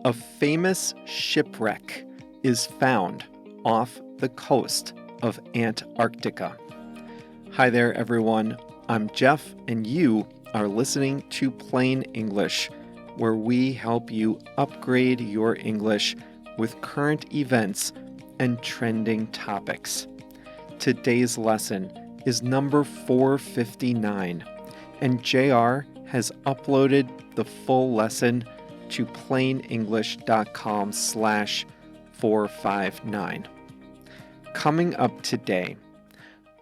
A famous shipwreck is found off the coast of Antarctica. Hi there, everyone. I'm Jeff, and you are listening to Plain English, where we help you upgrade your English with current events and trending topics. Today's lesson is number 459, and JR has uploaded the full lesson to plainenglish.com/459. Coming up today,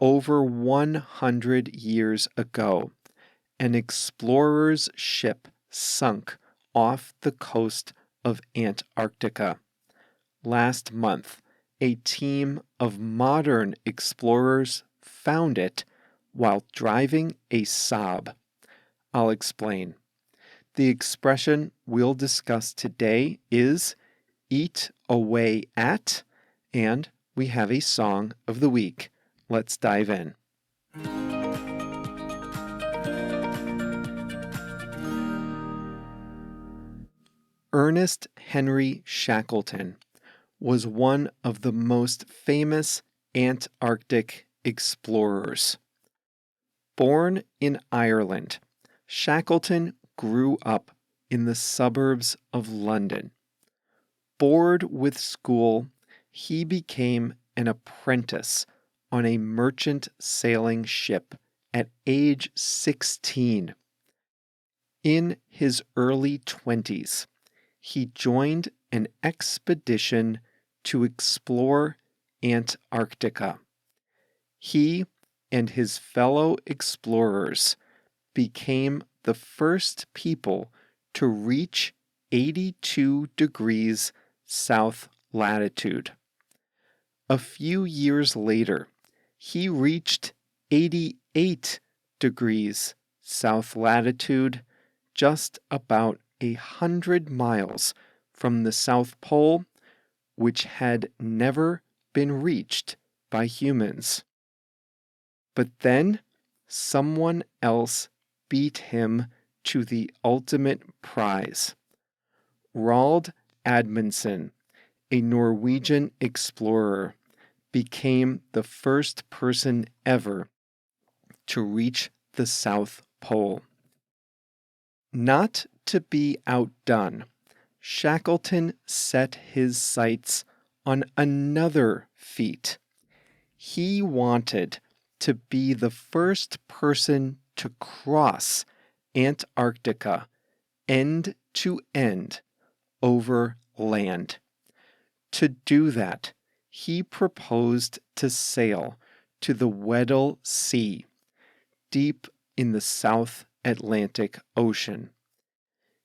over 100 years ago, an explorer's ship sunk off the coast of Antarctica. Last month, a team of modern explorers found it while driving a Saab. I'll explain. The expression we'll discuss today is eat away at, and we have a song of the week. Let's dive in. Ernest Henry Shackleton was one of the most famous Antarctic explorers. Born in Ireland, Shackleton grew up in the suburbs of London. Bored with school, he became an apprentice on a merchant sailing ship at age 16. In his early 20s, he joined an expedition to explore Antarctica. He and his fellow explorers became the first people to reach 82 degrees south latitude. A few years later, he reached 88 degrees south latitude, just about 100 miles from the South Pole, which had never been reached by humans. But then someone else beat him to the ultimate prize. Roald Amundsen, a Norwegian explorer, became the first person ever to reach the South Pole. Not to be outdone, Shackleton set his sights on another feat. He wanted to be the first person to cross Antarctica end to end over land. To do that, he proposed to sail to the Weddell Sea, deep in the South Atlantic Ocean.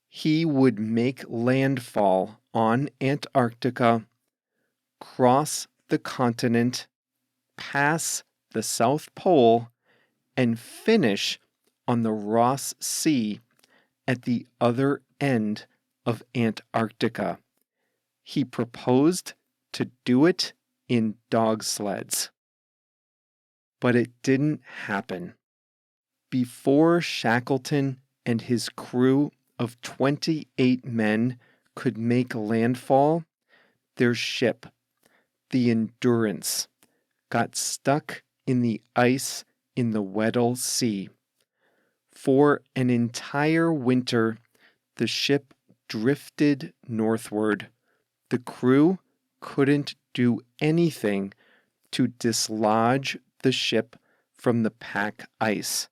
He would make landfall on Antarctica, cross the continent, pass the South Pole, and finish on the Ross Sea at the other end of Antarctica. He proposed to do it in dog sleds. But it didn't happen. Before Shackleton and his crew of 28 men could make landfall, their ship, the Endurance, got stuck in the ice in the Weddell Sea. For an entire winter, the ship drifted northward. The crew couldn't do anything to dislodge the ship from the pack ice.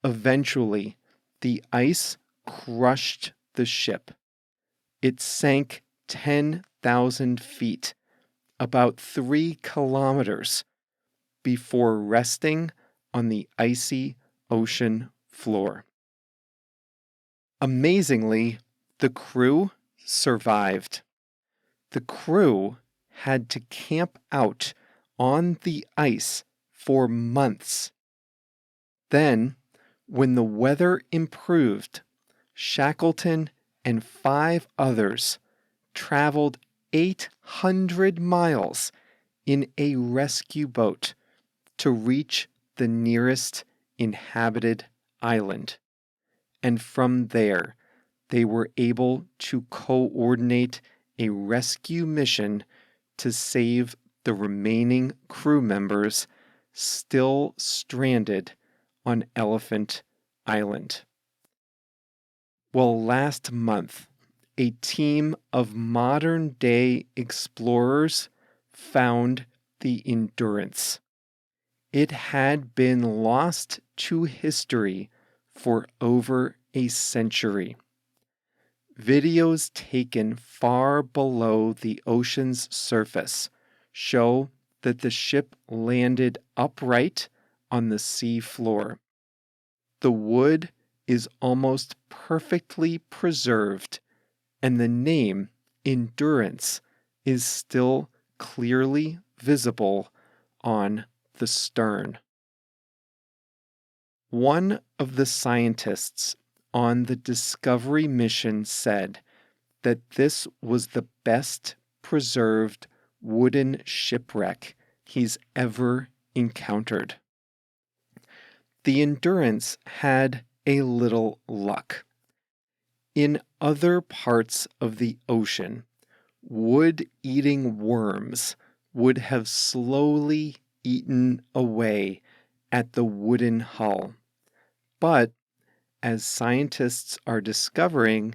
Eventually, the ice crushed the ship. It sank 10,000 feet, about 3 kilometers, before resting on the icy ocean floor. Amazingly, the crew survived. The crew had to camp out on the ice for months. Then, when the weather improved, Shackleton and 5 others traveled 800 miles in a rescue boat to reach the nearest inhabited island. And from there, they were able to coordinate a rescue mission to save the remaining crew members still stranded on Elephant Island. Well, last month, a team of modern-day explorers found the Endurance. It had been lost to history for over a century. Videos taken far below the ocean's surface show that the ship landed upright on the sea floor. The wood is almost perfectly preserved, and the name Endurance is still clearly visible on the stern. One of the scientists on the Discovery mission said that this was the best preserved wooden shipwreck he's ever encountered. The Endurance had a little luck. In other parts of the ocean, wood-eating worms would have slowly eaten away at the wooden hull. But, as scientists are discovering,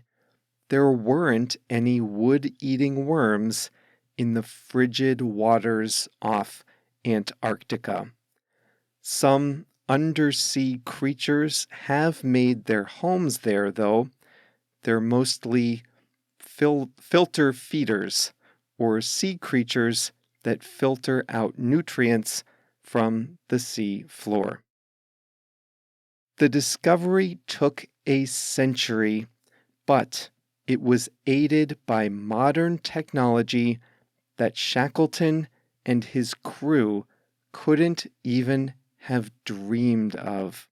there weren't any wood-eating worms in the frigid waters off Antarctica. Some undersea creatures have made their homes there, though. They're mostly filter feeders, or sea creatures that filter out nutrients from the sea floor. The discovery took a century, but it was aided by modern technology that Shackleton and his crew couldn't even have dreamed of.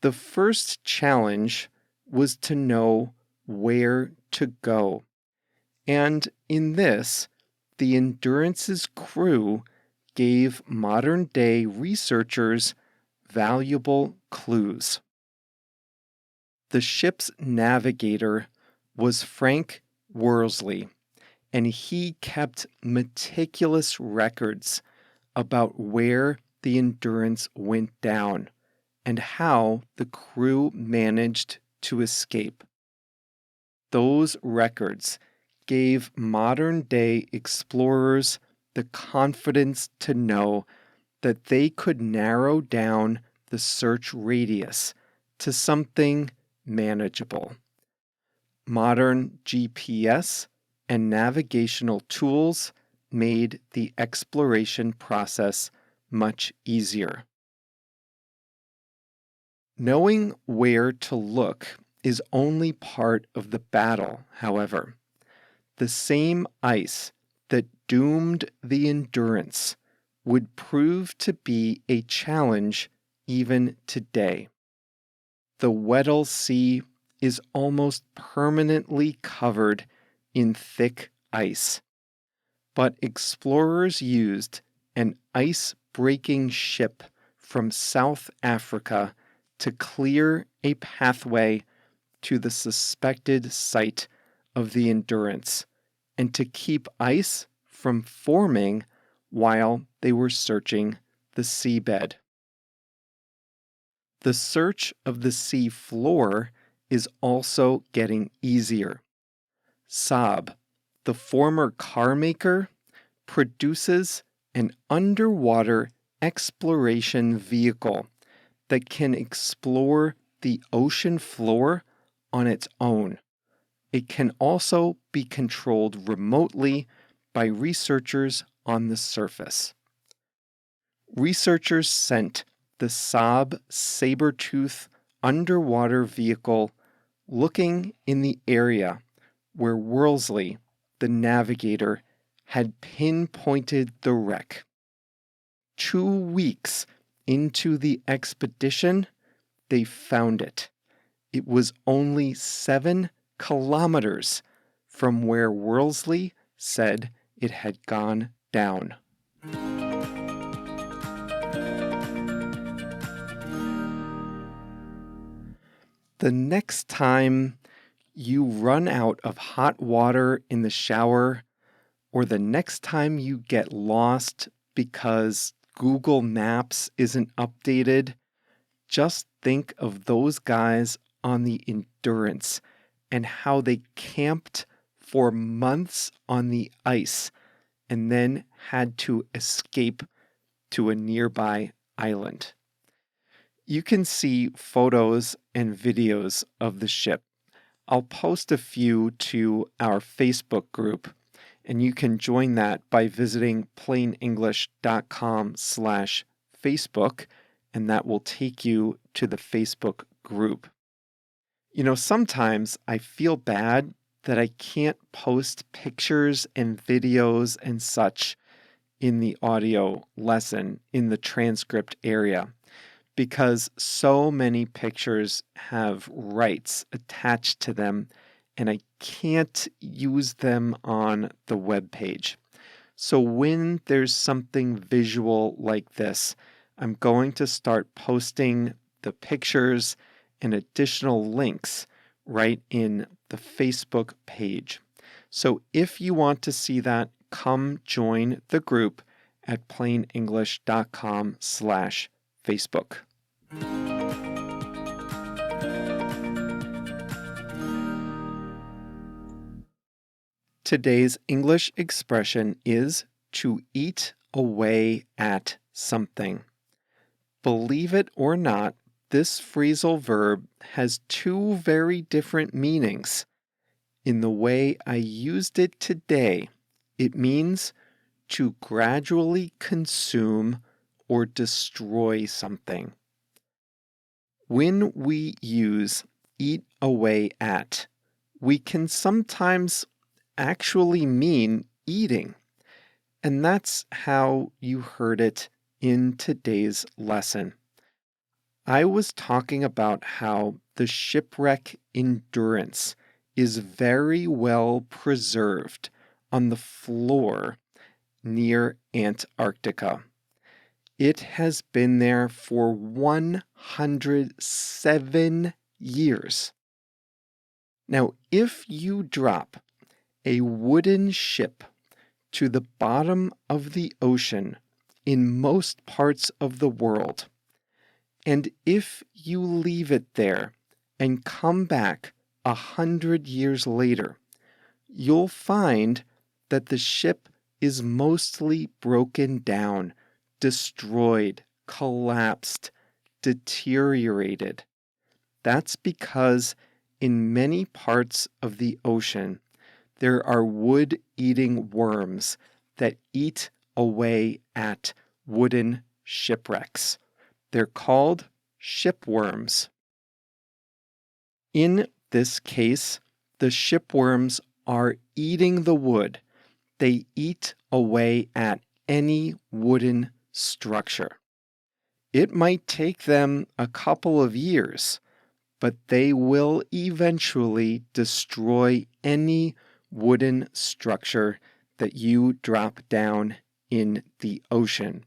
The first challenge was to know where to go. And in this, the Endurance's crew gave modern-day researchers valuable clues. The ship's navigator was Frank Worsley, and he kept meticulous records about where the Endurance went down and how the crew managed to escape. Those records gave modern-day explorers the confidence to know that they could narrow down the search radius to something manageable. Modern GPS and navigational tools made the exploration process much easier. Knowing where to look is only part of the battle, however. The same ice that doomed the Endurance would prove to be a challenge even today. The Weddell Sea is almost permanently covered in thick ice, but explorers used an ice-breaking ship from South Africa to clear a pathway to the suspected site of the Endurance and to keep ice from forming while they were searching the seabed. The search of the sea floor is also getting easier. Saab, the former car maker, produces an underwater exploration vehicle that can explore the ocean floor on its own. It can also be controlled remotely by researchers on the surface. Researchers sent the Saab Sabertooth underwater vehicle looking in the area where Worsley, the navigator, had pinpointed the wreck. 2 weeks into the expedition, they found it. It was only 7 kilometers from where Worsley said it had gone down. The next time you run out of hot water in the shower, or the next time you get lost because Google Maps isn't updated, just think of those guys on the Endurance and how they camped for months on the ice and then had to escape to a nearby island. You can see photos and videos of the ship. I'll post a few to our Facebook group, and you can join that by visiting plainenglish.com/Facebook, and that will take you to the Facebook group. Sometimes I feel bad that I can't post pictures and videos and such in the audio lesson in the transcript area, because so many pictures have rights attached to them, and I can't use them on the web page. So when there's something visual like this, I'm going to start posting the pictures and additional links right in the Facebook page. So if you want to see that, come join the group at plainenglish.com/Facebook. Today's English expression is to eat away at something. Believe it or not, this phrasal verb has two very different meanings. In the way I used it today, it means to gradually consume or destroy something. When we use eat away at, we can sometimes actually mean eating. And that's how you heard it in today's lesson. I was talking about how the shipwreck Endurance is very well preserved on the floor near Antarctica. It has been there for 107 years. Now, if you drop a wooden ship to the bottom of the ocean in most parts of the world, and if you leave it there and come back 100 years later, you'll find that the ship is mostly broken down, destroyed, collapsed, deteriorated. That's because in many parts of the ocean, there are wood-eating worms that eat away at wooden shipwrecks. They're called shipworms. In this case, the shipworms are eating the wood. They eat away at any wooden structure. It might take them a couple of years, but they will eventually destroy any wooden structure that you drop down in the ocean.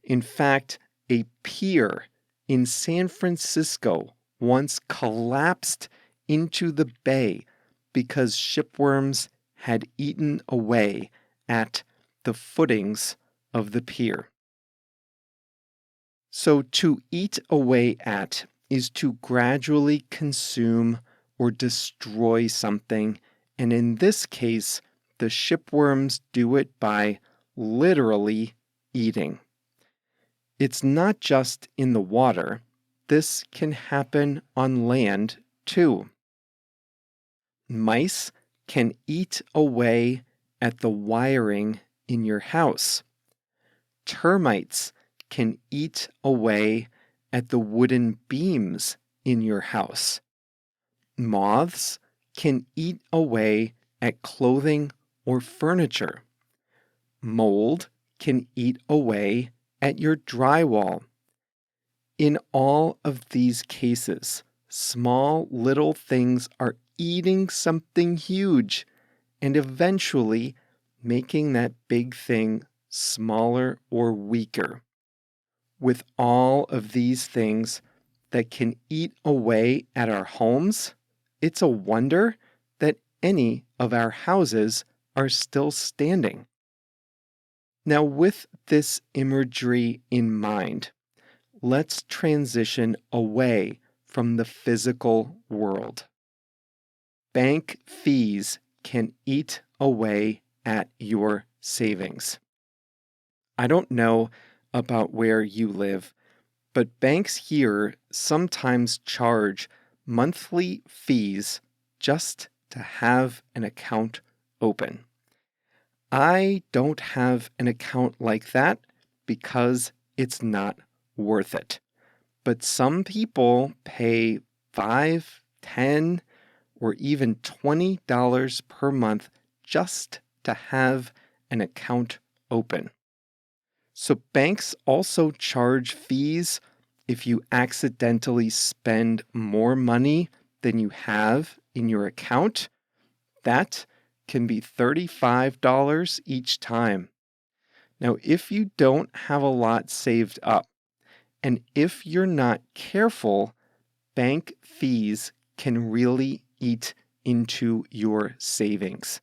In fact, a pier in San Francisco once collapsed into the bay because shipworms had eaten away at the footings of the pier. So to eat away at is to gradually consume or destroy something, and in this case, the shipworms do it by literally eating. It's not just in the water. This can happen on land too. Mice can eat away at the wiring in your house. Termites can eat away at the wooden beams in your house. Moths can eat away at clothing or furniture. Mold can eat away at your drywall. In all of these cases, small little things are eating something huge and eventually making that big thing smaller or weaker. With all of these things that can eat away at our homes It's a wonder that any of our houses are still standing. Now, with this imagery in mind, let's transition away from the physical world. Bank fees can eat away at your savings. I don't know about where you live, but banks here sometimes charge monthly fees just to have an account open. I don't have an account like that because it's not worth it. But some people pay $5, $10, or even $20 per month just to have an account open. So banks also charge fees if you accidentally spend more money than you have in your account. That can be $35 each time. Now, if you don't have a lot saved up, and if you're not careful, bank fees can really eat into your savings.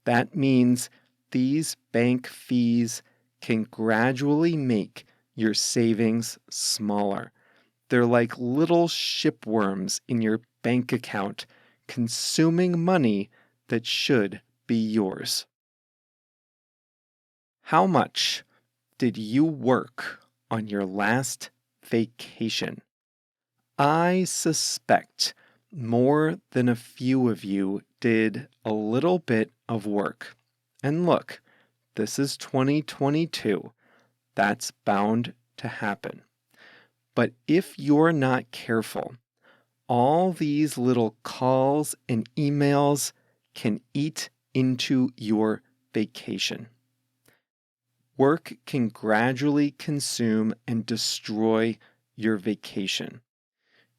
That means these bank fees can gradually make your savings smaller. They're like little shipworms in your bank account, consuming money that should be yours. How much did you work on your last vacation? I suspect more than a few of you did a little bit of work. And look, this is 2022. That's bound to happen. But if you're not careful, all these little calls and emails can eat into your vacation. Work can gradually consume and destroy your vacation.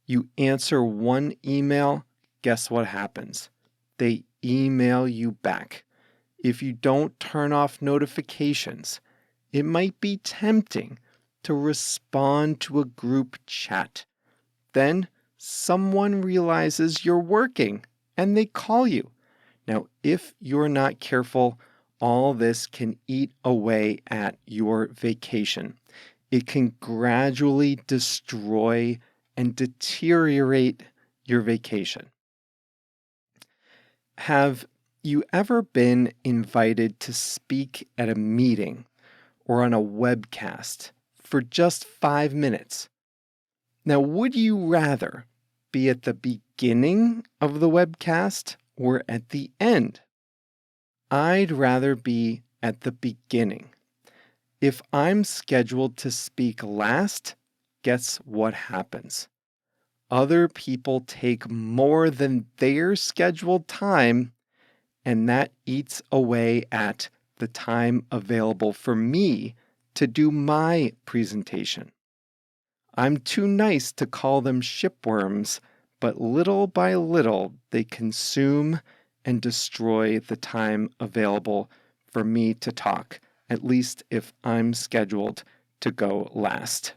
You answer one email, guess what happens? They email you back. If you don't turn off notifications, it might be tempting to respond to a group chat. Then someone realizes you're working and they call you. Now, if you're not careful, all this can eat away at your vacation. It can gradually destroy and deteriorate your vacation. Have you ever been invited to speak at a meeting or on a webcast for just 5 minutes? Now, would you rather be at the beginning of the webcast or at the end? I'd rather be at the beginning. If I'm scheduled to speak last, guess what happens? Other people take more than their scheduled time, and that eats away at the time available for me to do my presentation. I'm too nice to call them shipworms, but little by little they consume and destroy the time available for me to talk, at least if I'm scheduled to go last.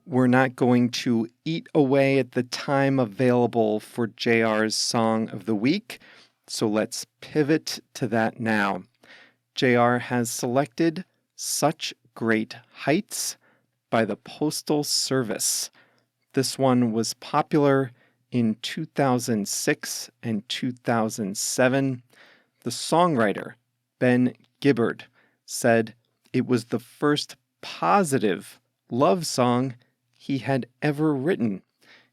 We're not going to eat away at the time available for JR's Song of the Week, so let's pivot to that now. JR has selected Such Great Heights by the Postal Service. This one was popular in 2006 and 2007. The songwriter, Ben Gibbard, said it was the first positive love song he had ever written.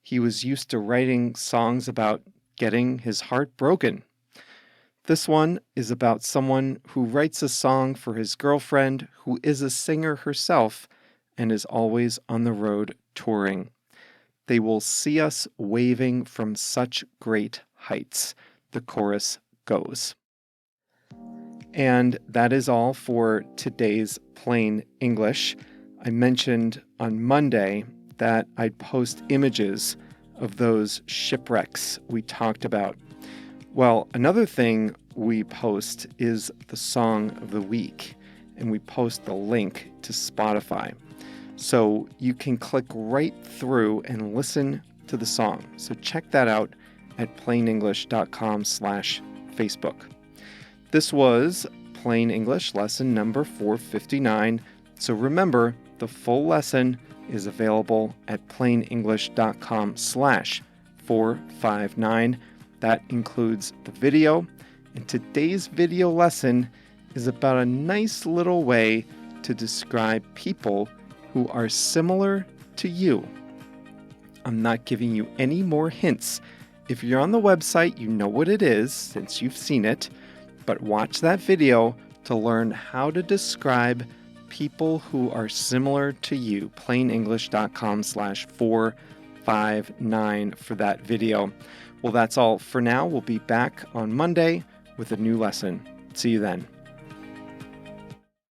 He was used to writing songs about getting his heart broken. This one is about someone who writes a song for his girlfriend who is a singer herself and is always on the road touring. They will see us waving from such great heights, the chorus goes. And that is all for today's Plain English. I mentioned on Monday that I'd post images of those shipwrecks we talked about. Well, another thing we post is the Song of the Week, and we post the link to Spotify. So you can click right through and listen to the song. So check that out at plainenglish.com/Facebook. This was Plain English lesson number 459. So remember, the full lesson is available at plainenglish.com/459. That includes the video. And today's video lesson is about a nice little way to describe people who are similar to you. I'm not giving you any more hints. If you're on the website, you know what it is since you've seen it, but watch that video to learn how to describe people who are similar to you. plainenglish.com/459 for that video. Well, that's all for now. We'll be back on Monday with a new lesson. See you then.